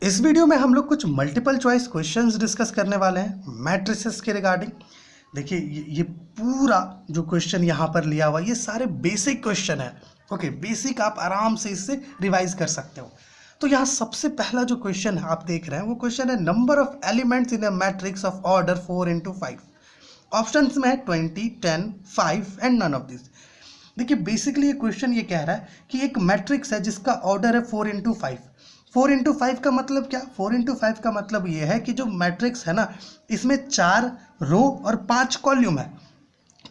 इस वीडियो में हम लोग कुछ मल्टीपल चॉइस क्वेश्चंस डिस्कस करने वाले हैं मैट्रिसेस के रिगार्डिंग। देखिए ये पूरा जो क्वेश्चन यहाँ पर लिया हुआ ये सारे बेसिक क्वेश्चन है। ओके, बेसिक आप आराम से इससे रिवाइज कर सकते हो। तो यहाँ सबसे पहला जो क्वेश्चन आप देख रहे हैं वो क्वेश्चन है number of elements in a matrix of order 4 into 5। Options में है 20, 10, 5 एंड नन ऑफ दिस। देखिए बेसिकली ये क्वेश्चन ये कह रहा है कि एक मैट्रिक्स है जिसका ऑर्डर है 4 into 5। 4 into 5 का मतलब क्या? 4 into 5 का मतलब ये है कि जो मैट्रिक्स है ना इसमें 4 रो और 5 कॉलम है।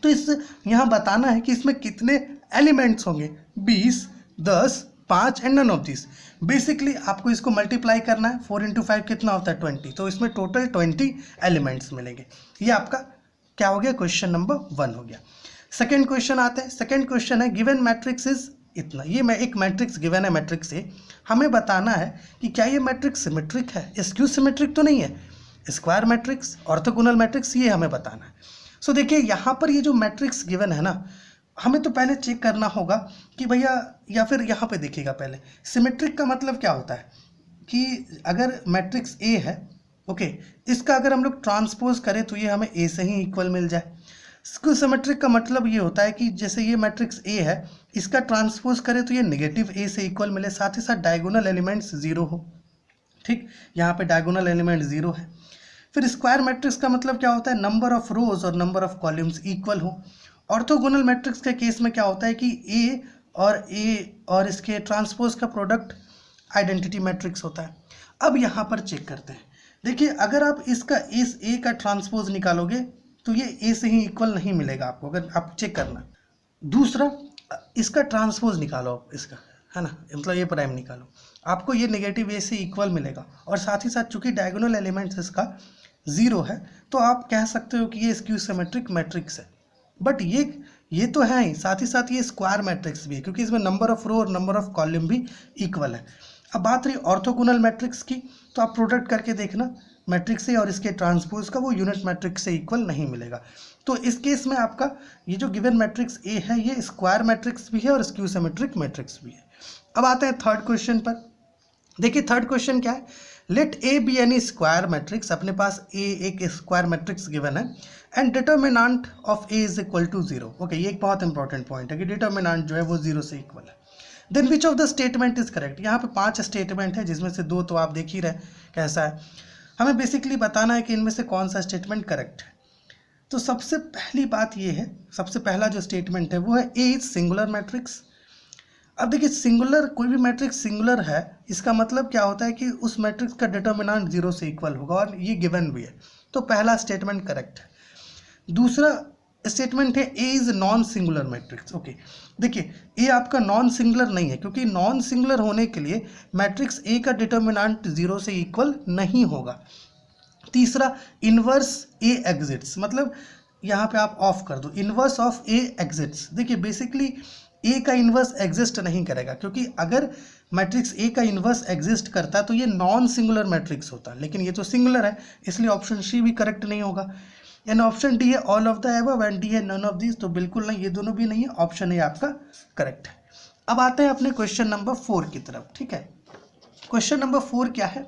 तो इस यहाँ बताना है कि इसमें कितने एलिमेंट्स होंगे, 20, 10, 5 and none of this. Basically आपको इसको मल्टीप्लाई करना है। 4 into 5 कितना होता है 20, तो इसमें टोटल 20 एलिमेंट्स मिलेंगे। ये आपका क्या हो गया, क्वेश्चन नंबर 1 हो गया। सेकेंड क्वेश्चन आते हैं। सेकेंड क्वेश्चन है गिवन मैट्रिक्स इज इतना। ये मैं एक मैट्रिक्स गिवन है मैट्रिक्स से, हमें बताना है कि क्या ये मैट्रिक्स सिमेट्रिक है, स्क्यू सिमेट्रिक तो नहीं है, स्क्वायर मैट्रिक्स, ऑर्थोगोनल मैट्रिक्स, ये हमें बताना है। सो देखिए यहाँ पर ये जो मैट्रिक्स गिवन है ना, हमें तो पहले चेक करना होगा कि भैया, या फिर यहाँ पे देखिएगा पहले सिमेट्रिक का मतलब क्या होता है कि अगर मैट्रिक्स ए है, ओके, इसका अगर हम लोग ट्रांसपोज करें तो ये हमें ए से ही इक्वल मिल जाए। स्क्यू सिमेट्रिक का मतलब ये होता है कि जैसे ये मैट्रिक्स ए है, इसका ट्रांसपोज करें तो ये नेगेटिव ए से इक्वल मिले, साथ ही साथ डायगोनल एलिमेंट्स 0 हो। ठीक, यहाँ पे डायगोनल एलिमेंट 0 है। फिर स्क्वायर मैट्रिक्स का मतलब क्या होता है, नंबर ऑफ रोज और नंबर ऑफ कॉलम्स इक्वल हो। ऑर्थोगोनल मैट्रिक्स के केस में क्या होता है कि ए और इसके ट्रांसपोज का प्रोडक्ट आइडेंटिटी मैट्रिक्स होता है। अब यहाँ पर चेक करते हैं। देखिए अगर आप इसका इस ए का ट्रांसपोज निकालोगे तो ये ए से ही इक्वल नहीं मिलेगा आपको, अगर आप चेक करना। दूसरा, इसका ट्रांसपोज निकालो आप इसका, है ना, मतलब ये प्राइम निकालो, आपको ये नेगेटिव ए से इक्वल मिलेगा। और साथ ही साथ चूंकि डायगोनल एलिमेंट्स इसका 0 है तो आप कह सकते हो कि ये स्क्यू सिमेट्रिक मैट्रिक्स है। बट ये तो है ही, साथ ही साथ ये स्क्वायर मैट्रिक्स भी है क्योंकि इसमें नंबर ऑफ रो और नंबर ऑफ कॉलम भी इक्वल है। अब बात रही ऑर्थोगोनल मैट्रिक्स की, तो आप प्रोडक्ट करके देखना मैट्रिक्स से और इसके ट्रांसपोज का, वो यूनिट मैट्रिक्स से इक्वल नहीं मिलेगा। तो इस केस में आपका ये जो गिवन मैट्रिक्स ए है ये स्क्वायर मैट्रिक्स भी है और स्क्यू सिमेट्रिक मैट्रिक्स भी है। अब आते हैं थर्ड क्वेश्चन पर। देखिए थर्ड क्वेश्चन क्या है, let A be any square matrix. अपने पास ए एक स्क्वायर मैट्रिक्स गिवन है and determinant of A is equal to 0। Okay, ये एक बहुत इंपॉर्टेंट पॉइंट है कि डिटर्मिनेंट जो है वो 0 से इक्वल है। Then which of the statement is correct. यहाँ पे 5 स्टेटमेंट है जिसमें से 2 तो आप देख ही रहे कैसा है। हमें बेसिकली बताना है कि इनमें से कौन सा स्टेटमेंट करेक्ट है। तो सबसे पहली बात ये है, सबसे पहला जो स्टेटमेंट है वो है ए इज सिंगुलर मैट्रिक्स। अब देखिए सिंगुलर, कोई भी मैट्रिक्स सिंगुलर है इसका मतलब क्या होता है कि उस मैट्रिक्स का डिटर्मिनेंट 0 से इक्वल होगा और ये गिवन भी है। तो पहला स्टेटमेंट करेक्ट है। दूसरा स्टेटमेंट है A is non singular matrix. Okay, देखिए ए आपका नॉन सिंगुलर नहीं है क्योंकि नॉन सिंगुलर होने के लिए मैट्रिक्स ए का डिटर्मिनेंट 0 से इक्वल नहीं होगा। तीसरा, इनवर्स ए एग्जिट्स, मतलब यहाँ पे आप ऑफ कर दो, इनवर्स ऑफ ए एग्जिट्स। देखिए बेसिकली ए का इनवर्स एग्जिस्ट नहीं करेगा क्योंकि अगर मैट्रिक्स ए का इनवर्स एग्जिस्ट करता तो ये नॉन सिंगुलर मैट्रिक्स होता, लेकिन ये तो सिंगुलर है, इसलिए ऑप्शन सी भी करेक्ट नहीं होगा। एंड ऑप्शन डी है all of the above and D है नन ऑफ दिस, तो बिल्कुल नहीं, ये दोनों भी नहीं है, ऑप्शन ए आपका करेक्ट है। अब आते हैं अपने क्वेश्चन नंबर 4 की तरफ। ठीक है, क्वेश्चन नंबर 4 क्या है,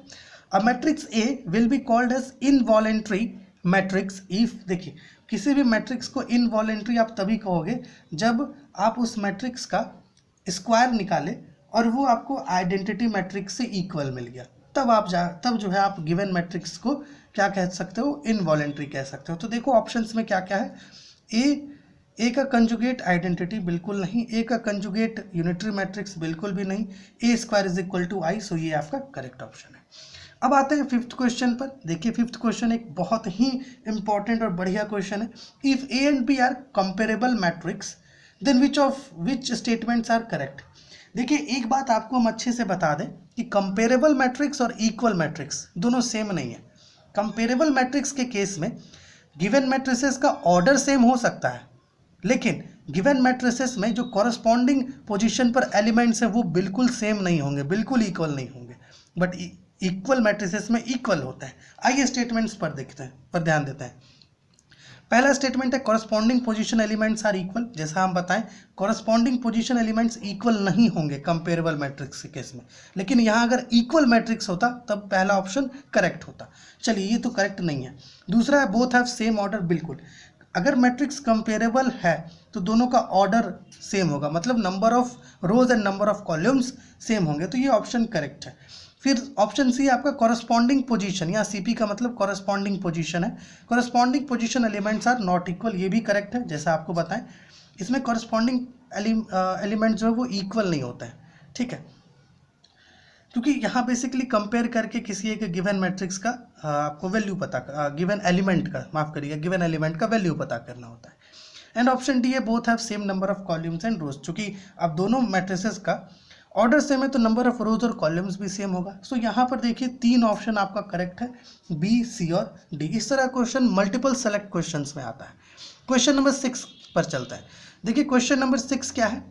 a matrix A will be called as involuntary matrix if. देखिए किसी भी मैट्रिक्स को इनवॉलेंट्री आप तभी कहोगे जब आप उस मैट्रिक्स का स्क्वायर निकाले और वो आपको आइडेंटिटी मैट्रिक्स से इक्वल मिल गया, तब जो है आप गिवन मैट्रिक्स को क्या कह सकते हो, इनवॉलेंट्री कह सकते हो। तो देखो ऑप्शंस में क्या क्या है, ए का कंजुगेट आइडेंटिटी बिल्कुल नहीं, ए का कंजुगेट यूनिटरी मैट्रिक्स बिल्कुल भी नहीं, ए स्क्वायर इज इक्वल टू आई, सो ये आपका करेक्ट ऑप्शन है। अब आते हैं फिफ्थ क्वेश्चन पर। देखिए फिफ्थ क्वेश्चन एक बहुत ही इंपॉर्टेंट और बढ़िया क्वेश्चन है। If A and B are comparable matrix then which statements are correct. देखिए एक बात आपको हम अच्छे से बता दें कि कंपेरेबल मैट्रिक्स और इक्वल मैट्रिक्स दोनों सेम नहीं है। कंपेरेबल मैट्रिक्स के केस में गिवन मैट्रिसेस का ऑर्डर सेम हो सकता है, लेकिन गिवन मैट्रिसेस में जो कॉरस्पॉन्डिंग पोजीशन पर एलिमेंट्स हैं वो बिल्कुल सेम नहीं होंगे, बिल्कुल इक्वल नहीं होंगे। बट इक्वल मैट्रिसेस में इक्वल होता है। आइए स्टेटमेंट्स पर देखते हैं, पर ध्यान देते हैं। पहला स्टेटमेंट है corresponding position elements are equal. जैसा हम बताएं कॉरस्पॉन्डिंग पोजीशन एलिमेंट्स इक्वल नहीं होंगे कंपेरेबल मैट्रिक्स के केस में, लेकिन यहाँ अगर इक्वल मैट्रिक्स होता तब पहला ऑप्शन करेक्ट होता। चलिए ये तो करेक्ट नहीं है। दूसरा है बोथ हैव सेम ऑर्डर। बिल्कुल, अगर मैट्रिक्स कंपेरेबल है तो दोनों का ऑर्डर सेम होगा, मतलब number of rose and number of columns same होंगे, तो ये ऑप्शन करेक्ट है। फिर ऑप्शन सी आपका कॉरस्पॉन्डिंग पोजीशन, या सीपी का मतलब कॉरस्पॉन्डिंग पोजीशन है। Corresponding position elements are not equal, ये भी करेक्ट है। जैसा आपको बताएं इसमें कॉरस्पॉन्डिंग एलिमेंट जो है वो इक्वल नहीं होता है, ठीक है, क्योंकि यहाँ बेसिकली कंपेयर करके किसी एक गिवन मैट्रिक्स का आपको वैल्यू पता, गिवन एलिमेंट का, माफ करिएगा, गिवन एलिमेंट का वैल्यू पता करना होता है। एंड ऑप्शन डी है both have same number of columns and rows. चूंकि अब दोनों मैट्रिसेस का ऑर्डर सेम है तो नंबर ऑफ रोज और कॉलम्स भी सेम होगा। सो यहाँ पर देखिए 3 ऑप्शन आपका करेक्ट है, बी, सी और डी। इस तरह क्वेश्चन मल्टीपल सेलेक्ट क्वेश्चंस में आता है। क्वेश्चन नंबर 6 पर चलता है। देखिए क्वेश्चन नंबर 6 क्या है,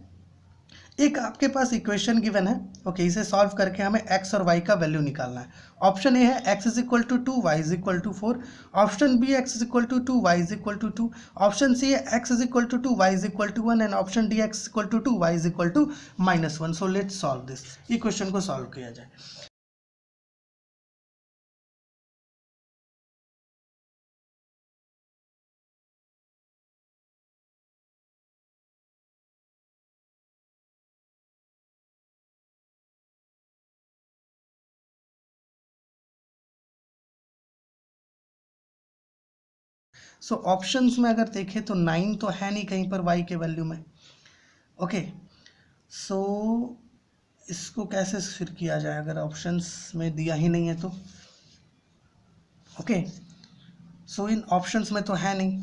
एक आपके पास इक्वेशन गिवन है, ओके, इसे सॉल्व करके हमें x और y का वैल्यू निकालना है। ऑप्शन ए है x is equal to 2, y is equal to 4। Option B x is equal to 2, y is equal to 2। Option C है x is equal to 2, y is equal to 1 and option D x equal to 2, y is equal to -1। So let's solve this. ये question को solve किया जाए। So options में अगर देखें तो 9 तो है नहीं कहीं पर y के वैल्यू में, ओके। सो इसको कैसे फिर किया जाए अगर ऑप्शंस में दिया ही नहीं है तो, ओके। सो इन ऑप्शंस में तो है नहीं,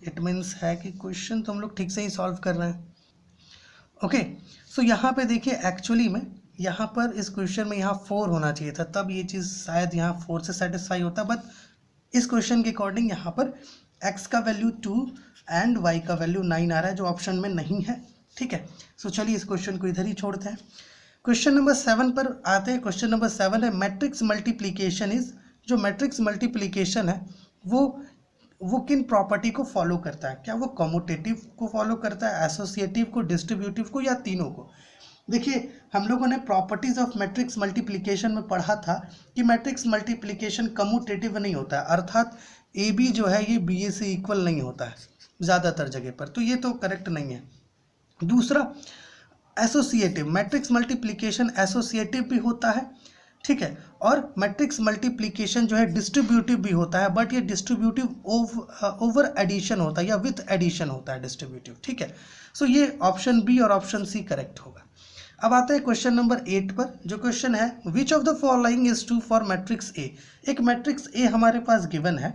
इट मीन्स है कि क्वेश्चन तो हम लोग ठीक से ही सॉल्व कर रहे हैं, ओके। सो यहाँ पे देखिए एक्चुअली में यहाँ पर इस क्वेश्चन में यहाँ 4 होना चाहिए था, तब ये चीज़ शायद यहाँ 4 से सेटिस्फाई होता, बट इस क्वेश्चन के अकॉर्डिंग यहाँ पर x का वैल्यू 2 एंड y का वैल्यू 9 आ रहा है जो ऑप्शन में नहीं है, ठीक है। सो चलिए इस क्वेश्चन को इधर ही छोड़ते हैं। क्वेश्चन नंबर 7 पर आते हैं। क्वेश्चन नंबर 7 है मैट्रिक्स मल्टीप्लिकेशन इज। जो मैट्रिक्स मल्टीप्लिकेशन है वो किन प्रॉपर्टी को फॉलो करता है? क्या वो कम्यूटेटिव को फॉलो करता है, एसोसिएटिव को, डिस्ट्रीब्यूटिव को, या तीनों को? देखिए हम लोगों ने प्रॉपर्टीज ऑफ मैट्रिक्स मल्टीप्लिकेशन में पढ़ा था कि मैट्रिक्स मल्टीप्लिकेशन कम्यूटेटिव नहीं होता है, अर्थात ए बी जो है ये बी ए से इक्वल नहीं होता है ज़्यादातर जगह पर, तो ये तो करेक्ट नहीं है। दूसरा एसोसिएटिव, मैट्रिक्स मल्टीप्लिकेशन एसोसिएटिव भी होता है, ठीक है, और मैट्रिक्स मल्टीप्लिकेशन जो है डिस्ट्रीब्यूटिव भी होता है, बट ये डिस्ट्रीब्यूटिव ओवर एडिशन होता है या विथ एडिशन होता है डिस्ट्रीब्यूटिव, ठीक है। सो ये ऑप्शन बी और ऑप्शन सी करेक्ट होगा। अब आता है क्वेश्चन नंबर 8 पर, जो क्वेश्चन है विच of the following is true for matrix A. एक मैट्रिक्स ए हमारे पास गिवन है,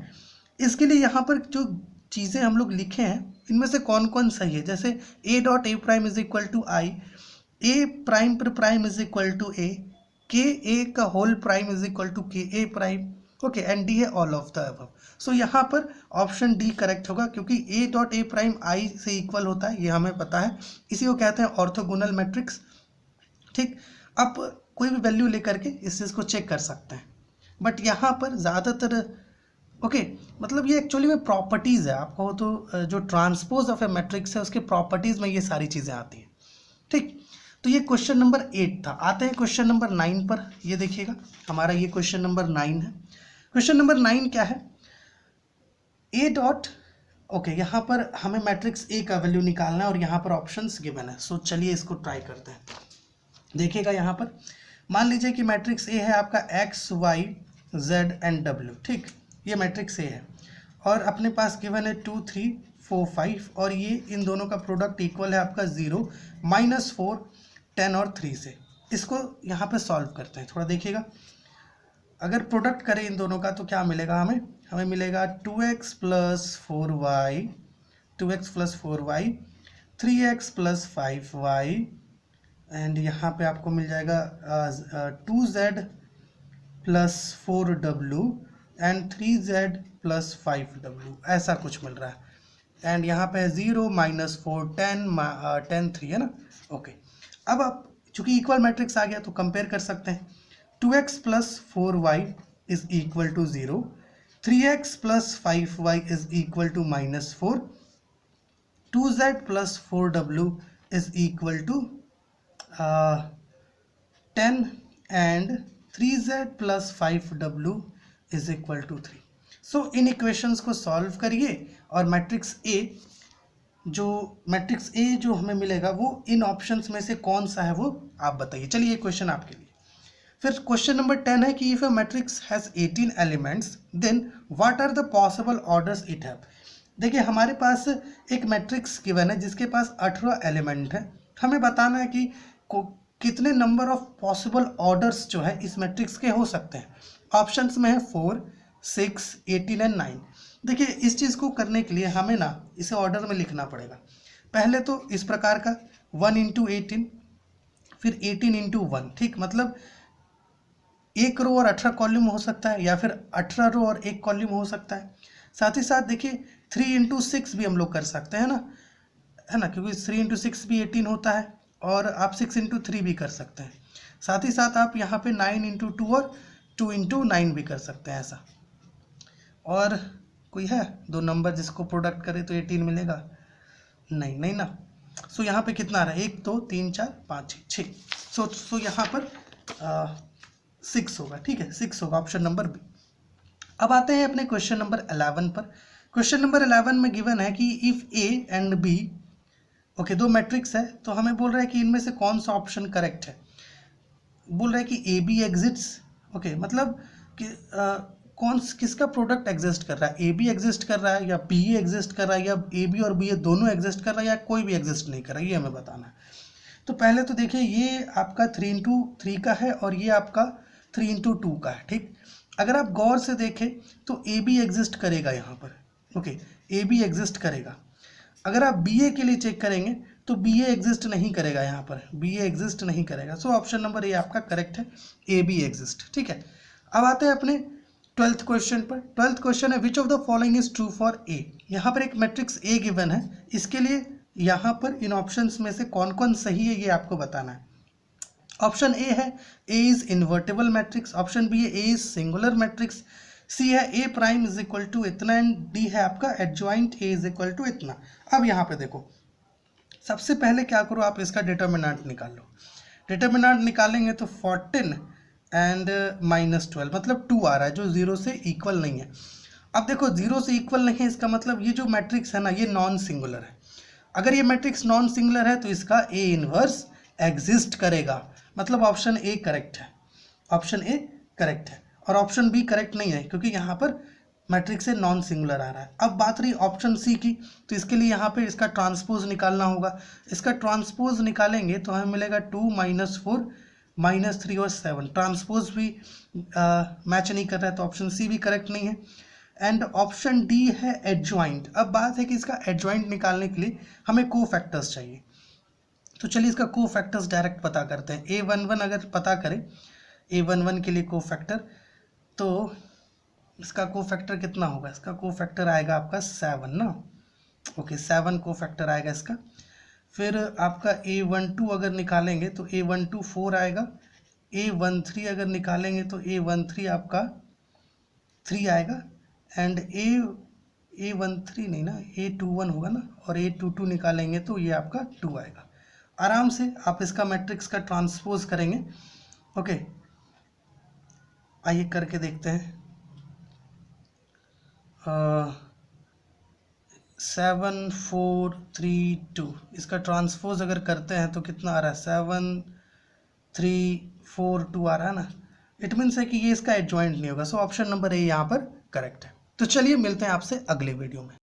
इसके लिए यहाँ पर जो चीज़ें हम लोग लिखे हैं इनमें से कौन कौन सही है। जैसे A dot A prime is equal to I, A prime पर prime is equal to A, K A का whole prime is equal to K A prime, okay, and D है all of the above. So यहाँ पर option D correct होगा, क्योंकि ए dot A prime आई से equal होता है, ये हमें पता है, इसी को कहते हैं ऑर्थोगोनल मैट्रिक्स, ठीक। अब कोई भी वैल्यू लेकर के इस चीज़ को चेक कर सकते हैं, बट यहाँ पर ज़्यादातर, ओके, मतलब ये एक्चुअली में प्रॉपर्टीज़ है, आपको तो जो ट्रांसपोज ऑफ ए मैट्रिक्स है उसके प्रॉपर्टीज़ में ये सारी चीज़ें आती हैं, ठीक। तो ये क्वेश्चन नंबर 8 था। आते हैं क्वेश्चन नंबर 9 पर। ये देखिएगा हमारा ये क्वेश्चन नंबर 9 है। क्वेश्चन नंबर 9 क्या है, ए डॉट, ओके, यहाँ पर हमें मैट्रिक्स ए का वैल्यू निकालना है और यहाँ पर ऑप्शंस गिवन है। सो चलिए इसको ट्राई करते हैं। देखिएगा यहाँ पर मान लीजिए कि मैट्रिक्स ए है आपका X Y Z and W, ठीक, ये मैट्रिक्स ए है और अपने पास गिवन है 2 3 4 5 और ये इन दोनों का प्रोडक्ट इक्वल है आपका 0 -4 10 और 3 से। इसको यहाँ पे सॉल्व करते हैं। थोड़ा देखिएगा, अगर प्रोडक्ट करें इन दोनों का तो क्या मिलेगा हमें मिलेगा 2x + 4y 2x + 4y 3x + 5y and यहाँ पे आपको मिल जाएगा 2z + 4w and 3z + 5w, ऐसा कुछ मिल रहा है। एंड यहाँ पे 0 -4 10 10 3 है ना, ओके। अब आप चूंकि इक्वल मैट्रिक्स आ गया तो कंपेयर कर सकते हैं। 2x + 4y is equal to 0, 3x plus 5y is equal to -4, 2z plus 4w is equal to 10 and 3z plus 5w is equal to 3। So इन इक्वेशंस को सॉल्व करिए और मैट्रिक्स ए जो हमें मिलेगा वो इन ऑप्शंस में से कौन सा है वो आप बताइए। चलिए क्वेश्चन आपके लिए। फिर क्वेश्चन नंबर 10 है कि if a matrix has 18 elements then what are the possible orders it have. देखिए हमारे पास एक मैट्रिक्स गिवन है जिसके पास 18 एलिमेंट है। हमें बताना है कि कितने नंबर ऑफ पॉसिबल ऑर्डर्स जो है इस मैट्रिक्स के हो सकते हैं। ऑप्शंस में है 4, 6, 18 एंड 9। देखिए इस चीज़ को करने के लिए हमें ना इसे ऑर्डर में लिखना पड़ेगा। पहले तो इस प्रकार का 1 इंटू 18, फिर 18 इंटू 1, ठीक, मतलब 1 रो और 18 कॉलम हो सकता है, या फिर 18 रो और 1 कॉलम हो सकता है। साथ ही साथ देखिए 3 इंटू 6 भी हम लोग कर सकते हैं ना, है ना, क्योंकि 3 इंटू 6 भी 18 होता है, और आप 6 इंटू 3 भी कर सकते हैं। साथ ही साथ आप यहाँ पे 9 इंटू 2 और 2 इंटू 9 भी कर सकते हैं ऐसा। और कोई है 2 नंबर जिसको प्रोडक्ट करे तो 18 मिलेगा? नहीं ना। सो यहाँ पे कितना आ रहा है? 1 2 3 4 5 6। सो यहाँ पर 6 होगा, ठीक है, 6 होगा, ऑप्शन नंबर बी। अब आते हैं अपने क्वेश्चन नंबर 11 पर। क्वेश्चन नंबर 11 में गिवन है कि if A and B, okay, 2 matrix है, तो हमें बोल रहा है कि इनमें से कौन सा ऑप्शन करेक्ट है। बोल रहा है कि ए बी एग्जिस्ट्स, ओके, मतलब कि किसका प्रोडक्ट एग्जिस्ट कर रहा है, ए बी एग्जिस्ट कर रहा है या बी ए एग्जिस्ट कर रहा है, या ए बी और बी ए दोनों एग्जिस्ट कर रहा है, या कोई भी एग्जिस्ट नहीं कर रहा है, ये हमें बताना है। तो पहले तो देखिए ये आपका 3 इंटू 3 का है और ये आपका 3 इंटू 2 का है, ठीक। अगर आप गौर से देखें तो ए बी एग्जिस्ट करेगा यहाँ पर, ओके, ए बी एग्जिस्ट करेगा। अगर आप बी ए के लिए चेक करेंगे तो बी ए एग्जिस्ट नहीं करेगा, यहाँ पर बी ए एग्जिस्ट नहीं करेगा। सो ऑप्शन नंबर ए आपका करेक्ट है, ए बी एग्जिस्ट, ठीक है। अब आते हैं अपने 12th क्वेश्चन पर। 12th क्वेश्चन है विच of the following is true for a. यहाँ पर एक मैट्रिक्स ए गिवन है, इसके लिए यहाँ पर इन ऑप्शंस में से कौन कौन सही है ये आपको बताना है। ऑप्शन ए है A is invertible matrix, option B है A is singular matrix, C है A prime is equal to इतना, एंड डी है आपका adjoint A is equal to इतना। अब यहाँ पे देखो, सबसे पहले क्या करो, आप इसका डिटर्मिनेंट निकाल लो। डिटर्मिनेंट निकालेंगे तो 14 एंड -12, मतलब 2 आ रहा है जो 0 से इक्वल नहीं है। अब देखो 0 से इक्वल नहीं है, इसका मतलब ये जो मैट्रिक्स है ना ये नॉन सिंगुलर है। अगर ये मैट्रिक्स नॉन सिंगुलर है तो इसका ए इनवर्स एग्जिस्ट करेगा, मतलब ऑप्शन ए करेक्ट है, ऑप्शन ए करेक्ट है। और ऑप्शन बी करेक्ट नहीं है क्योंकि यहाँ पर मैट्रिक्स से नॉन सिंगुलर आ रहा है। अब बात रही ऑप्शन सी की, तो इसके लिए यहाँ पे इसका ट्रांसपोज निकालना होगा। इसका ट्रांसपोज निकालेंगे तो हमें मिलेगा 2 -4 -3 और 7। ट्रांसपोज भी मैच नहीं कर रहा है तो ऑप्शन सी भी करेक्ट नहीं है। एंड ऑप्शन डी है एडजॉइंट। अब बात है कि इसका एडजॉइंट निकालने के लिए हमें को फैक्टर्स चाहिए, तो चलिए इसका को फैक्टर्स डायरेक्ट पता करते हैं। A11 अगर पता करें, A11 के लिए को फैक्टर, तो इसका को फैक्टर कितना होगा? इसका को फैक्टर आएगा आपका 7 ना, ओके, 7 को फैक्टर आएगा इसका। फिर आपका A12 अगर निकालेंगे तो A12 4 आएगा। A13 अगर निकालेंगे तो A13 आपका 3 आएगा। एंड A13 नहीं ना, A21 होगा ना, और A22 निकालेंगे तो ये आपका 2 आएगा। आराम से आप इसका मैट्रिक्स का ट्रांसपोज करेंगे, ओके। आइए करके देखते हैं। 7 4 3 2, इसका ट्रांसपोज अगर करते हैं तो कितना आ रहा है? 7 3 4 2 आ रहा है ना। इट मीन्स है कि ये इसका एडजॉइंट नहीं होगा। सो ऑप्शन नंबर ए यहाँ पर करेक्ट है। तो चलिए मिलते हैं आपसे अगले वीडियो में।